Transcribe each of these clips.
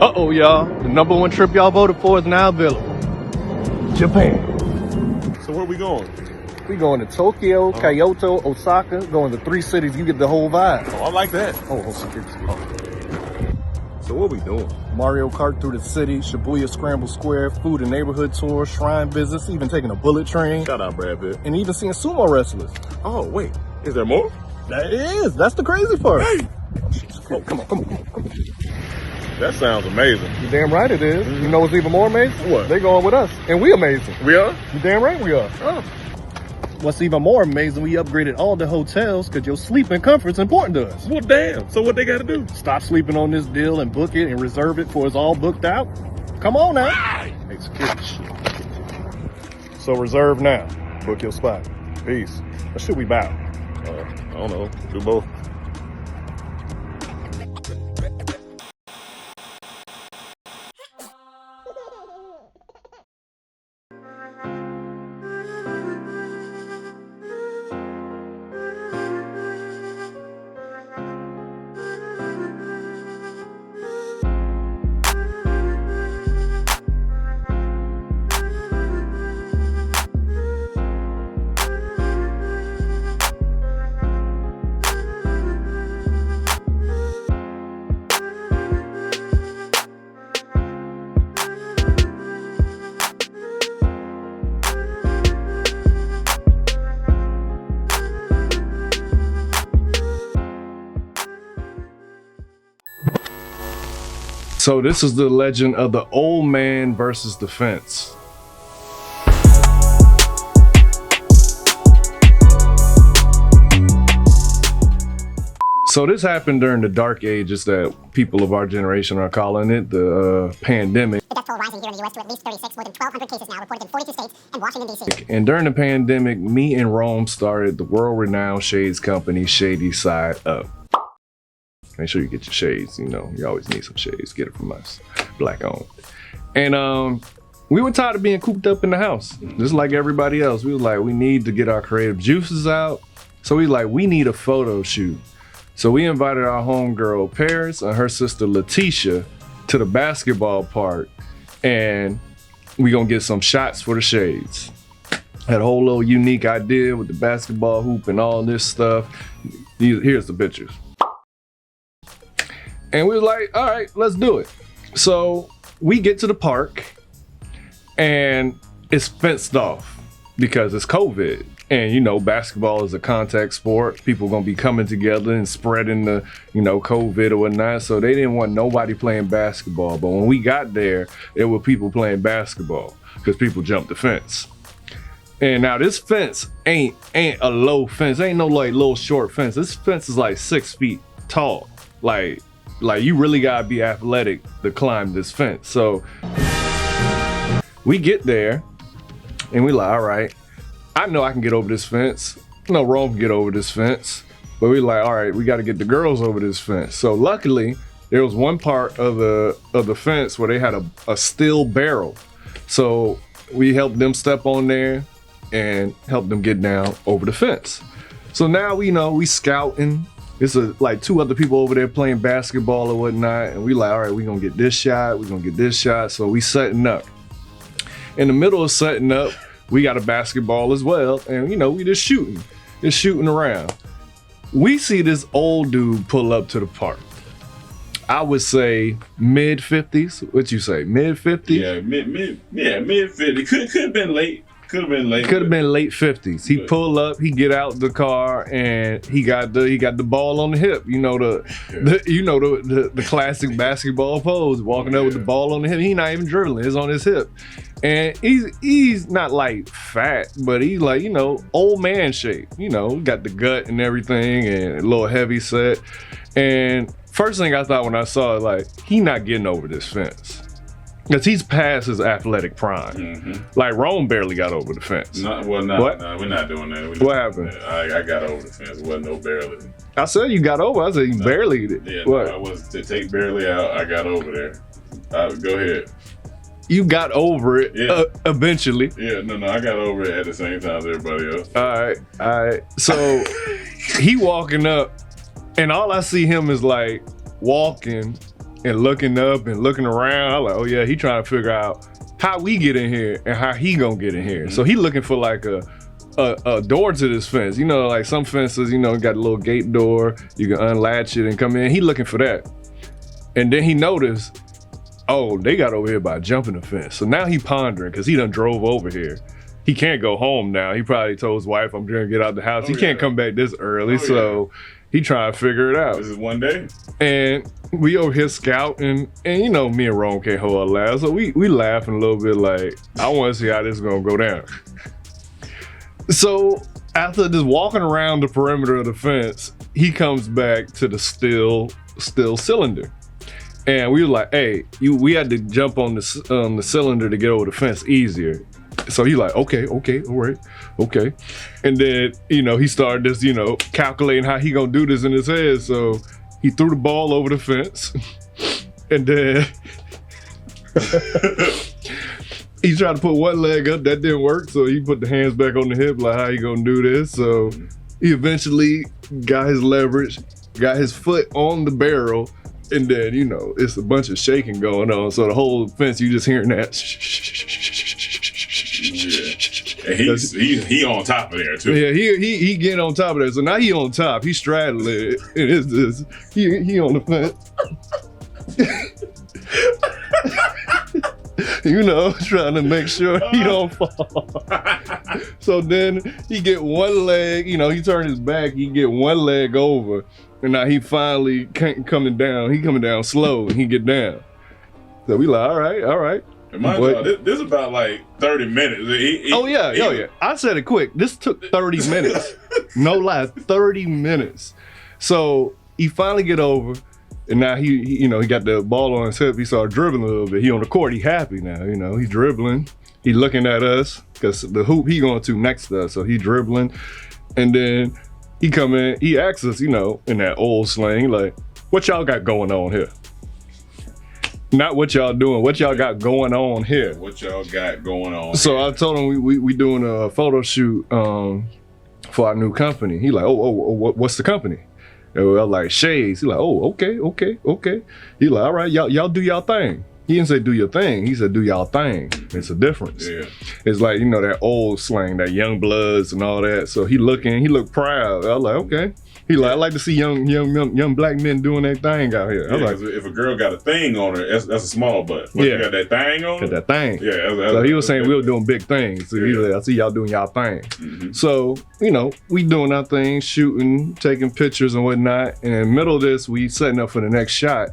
Uh-oh, y'all. The #1 trip y'all voted for is now available. Japan. So where we going? We going to Tokyo, Kyoto, Osaka, going to 3 cities. You get the whole vibe. Oh, I like that. Oh, excuse me. So what we doing? Mario Kart through the city, Shibuya Scramble Square, food and neighborhood tour, shrine visits, even taking a bullet train. Shout out Brad Pitt. And even seeing sumo wrestlers. Oh, wait. Is there more? That is. That's the crazy part. Hey! Oh, come on. That sounds amazing. You damn right it is. You know what's even more amazing? What? They going with us. And we amazing. We are? You damn right we are. Oh. What's even more amazing, we upgraded all the hotels because your sleep and comfort's important to us. Well, damn. So what they got to do? Stop sleeping on this deal and book it and reserve it before it's all booked out. Come on now. Right. Hey, security shit. So reserve now. Book your spot. Peace. Or should we bow? I don't know. Do both. So this is the legend of the old man versus the fence. So this happened during the dark ages that people of our generation are calling it, the pandemic. The death toll rising here in the U.S. to at least 36, more than 1,200 cases now reported in 42 states and Washington, D.C. And during the pandemic, me and Rome started the world-renowned shades company, Shady Side Up. Make sure you get your shades, you know, you always need some shades, get it from us, black owned. And we were tired of being cooped up in the house, just like everybody else. We was like, we need to get our creative juices out. So we need a photo shoot. So we invited our homegirl Paris and her sister Letitia to the basketball park, and we gonna get some shots for the shades. Had a whole little unique idea with the basketball hoop and all this stuff. Here's the pictures. And we was like, all right, let's do it. So we get to the park and it's fenced off because it's COVID. And you know, basketball is a contact sport. People gonna be coming together and spreading the, you know, COVID or whatnot. So they didn't want nobody playing basketball. But when we got there were people playing basketball because people jumped the fence. And now this fence ain't a low fence. Ain't no like little short fence. This fence is like 6 feet tall. Like you really gotta be athletic to climb this fence. So we get there and we like, all right, I know I can get over this fence. No, Rome can get over this fence. But we like, all right, we gotta get the girls over this fence. So luckily, there was one part of the fence where they had a steel barrel. So we helped them step on there and help them get down over the fence. So now we scouting. It's like 2 other people over there playing basketball or whatnot. And we like, all right, we gonna get this shot, we gonna get this shot. So we setting up. In the middle of setting up, we got a basketball as well. And we just shooting around. We see this old dude pull up to the park. I would say mid 50s. What you say, mid 50s? Yeah, mid 50. Could have been late. Could have been late. Could have been late 50s. He pull up, he get out the car, and he got the ball on the hip. The classic basketball pose, walking up with the ball on the hip. He not even dribbling, it's on his hip. And he's not like fat, but he's like, old man shape. Got the gut and everything and a little heavy set. And first thing I thought when I saw it, like, he not getting over this fence. Because he's past his athletic prime. Mm-hmm. Like, Rome barely got over the fence. No, we're not doing that. What happened? I got over the fence. It wasn't no barely. I said you got over. I said you barely did. Yeah, what? No, I was to take barely out. I got over there. Go ahead. You got over it eventually. Yeah, no, I got over it at the same time as everybody else. All right. So he walking up, and all I see him is like walking and looking up and looking around. I'm like, oh yeah, he trying to figure out how we get in here and how he gonna get in here. So he looking for like a door to this fence. You know, like some fences, you know, got a little gate door. You can unlatch it and come in. He looking for that. And then he noticed, oh, they got over here by jumping the fence. So now he pondering because he done drove over here. He can't go home now. He probably told his wife, I'm gonna get out the house. He can't come back this early. So he trying to figure it out. This is one day. And we over here scouting, and you know, me and Rome can't hold our laugh. So we laughing a little bit like, I want to see how this is gonna go down. So after just walking around the perimeter of the fence, he comes back to the steel cylinder. And we were like, hey, we had to jump on the cylinder to get over the fence easier. So he like, okay, all right, okay. And then, you know, he started just, you know, calculating how he gonna do this in his head. So he threw the ball over the fence. And then he tried to put one leg up, that didn't work. So he put the hands back on the hip, like, how you gonna do this? So he eventually got his leverage, got his foot on the barrel, and then, you know, it's a bunch of shaking going on. So the whole fence, you just hearing that. Yeah. And he on top of there too. Yeah, he getting on top of that. So now he on top. He straddling it. And it's just, he on the fence. You know, trying to make sure he don't fall. So then he get one leg, you know, he turned his back, he get one leg over. And now he finally coming down. He coming down slow and he get down. So we like, all right. And mind you, this is about like 30 minutes. Oh yeah. I said it quick. This took 30 minutes. No lie, 30 minutes. So he finally get over, and now he you know, he got the ball on his hip. He started dribbling a little bit. He on the court. He happy now. You know, he's dribbling. He looking at us because the hoop he going to next to us. So he dribbling, and then he come in. He asks us, you know, in that old slang, like, "What y'all got going on here?" Not what y'all doing. What y'all got going on here? What y'all got going on? So here? I told him we doing a photo shoot for our new company. He like, oh, what's the company? And we were like, Shades. He like, oh, okay. He like, all right, y'all do y'all thing. He didn't say do your thing. He said do y'all thing. It's a difference. Yeah. It's like, you know, that old slang, that young bloods and all that. So he looked proud. I was like, okay. He like, I like to see young black men doing their thing out here. Yeah, I was like, if a girl got a thing on her, that's a small butt. But you got that thing on? Got that thing. Yeah. So he was saying we were doing big things. So he was like, I see y'all doing y'all thing. Mm-hmm. So, you know, we doing our thing, shooting, taking pictures and whatnot. And in the middle of this, we setting up for the next shot.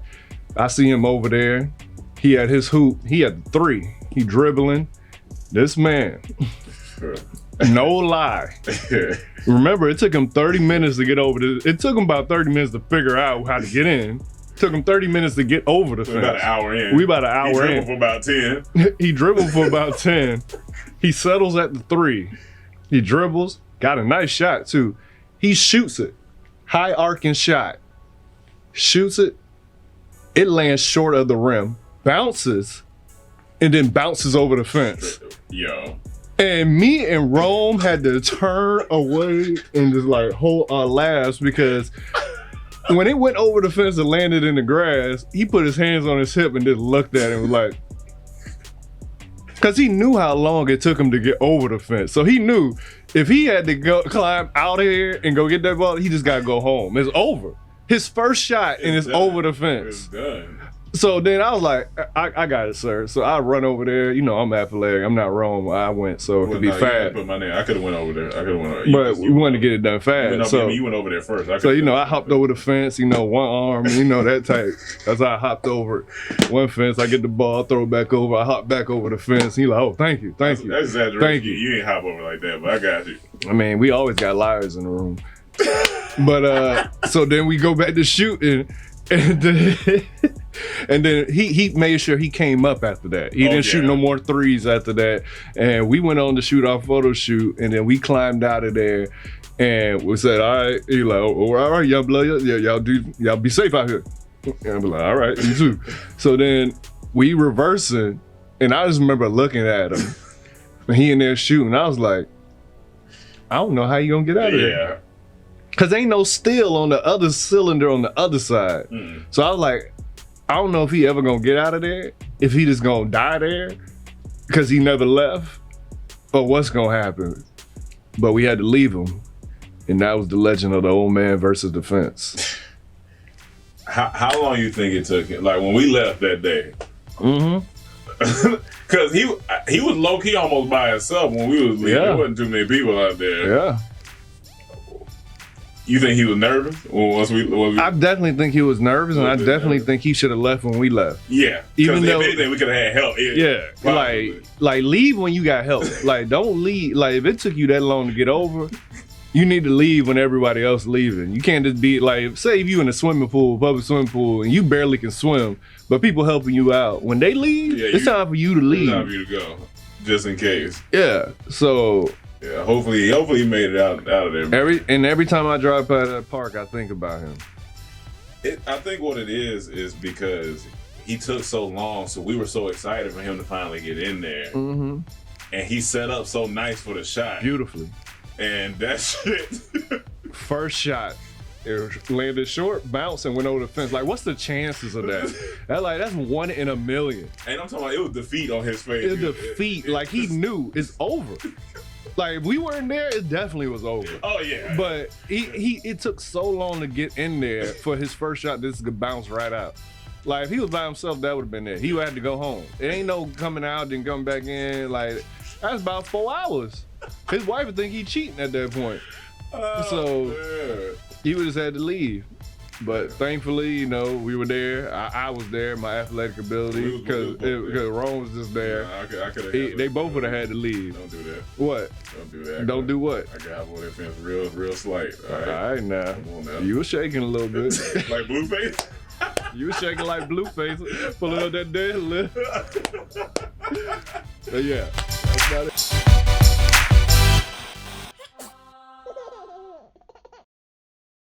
I see him over there. He had his hoop. He had the three. He dribbling. This man. No lie. Remember, it took him 30 minutes to get over this. It took him about 30 minutes to figure out how to get in. It took him 30 minutes to get over the fence. About an hour in. We about an hour in. He dribbled for about 10. He dribbled for about 10. He settles at the three. He dribbles. Got a nice shot, too. He shoots it. High arcing shot. Shoots it. It lands short of the rim. Bounces. And then bounces over the fence. Yo. And me and Rome had to turn away and just like hold our laughs because when it went over the fence and landed in the grass, he put his hands on his hip and just looked at it and was like, because he knew how long it took him to get over the fence. So he knew if he had to go climb out of here and go get that ball, he just got to go home. It's over. His first shot and it's over the fence. It's done. So then I was like, I got it, sir. So I run over there. You know, I'm athletic. I'm not Rome. I went so it could be fast. Put my name. I could have went over there. But we wanted to get it done fast. You went over there first. So, you know, I hopped over the fence, you know, one arm, you know, that type. That's how I hopped over one fence. I get the ball, throw it back over. I hop back over the fence. He like, oh, thank you. That's exaggeration. Thank you. You ain't hop over like that, but I got you. I mean, we always got liars in the room. But so then we go back to shooting. And then he made sure he came up after that. He didn't shoot no more threes after that. And we went on to shoot our photo shoot, and then we climbed out of there and we said, all right, he like, oh, all right, young blood, yeah, y'all be safe out here. And I'm like, all right, you too. So then we reversing, and I just remember looking at him and he in there shooting. I was like, I don't know how you gonna get out of there. Cause ain't no steel on the other cylinder on the other side. So I was like, I don't know if he ever gonna get out of there, if he just gonna die there, because he never left, or what's gonna happen. But we had to leave him, and that was the legend of the old man versus the fence. How long you think it took him? Like when we left that day? Because he was low key almost by himself when we was leaving. There wasn't too many people out there. Yeah. You think he was nervous? Once we I definitely think he was nervous, and I definitely think he should have left when we left. Yeah. Even though, if anything, we could have had help. Yeah. Like leave when you got help. Like don't leave. Like if it took you that long to get over, you need to leave when everybody else leaving. You can't just be like, say if you in a swimming pool, public swimming pool, and you barely can swim, but people helping you out. When they leave, it's time for you to leave. It's time for you to go, just in case. Yeah. So. Yeah. Hopefully he made it out of there. Every time I drive by that park, I think about him. I think what it is because he took so long, so we were so excited for him to finally get in there, and he set up so nice for the shot, beautifully. And that shit. First shot, it landed short, bounced, and went over the fence. Like, what's the chances of that? That's 1 in a million. And I'm talking about, it was defeat on his face. It was defeat. Like, he knew it's over. Like, if we weren't there, it definitely was over. Oh, yeah. But it took so long to get in there for his first shot, this could bounce right out. Like, if he was by himself, that would have been there. He would have to go home. It ain't no coming out, then coming back in. Like, that's about 4 hours. His wife would think he cheating at that point. He would just had to leave. But thankfully, we were there. I was there, my athletic ability, because Rome was just there. They both would have had to leave. Don't do that. What? Don't do that. Don't do what? I got one that fence real slight. All right, now. You were shaking a little bit. Like Blueface? You were shaking like Blueface, pulling up that dead lift. But yeah.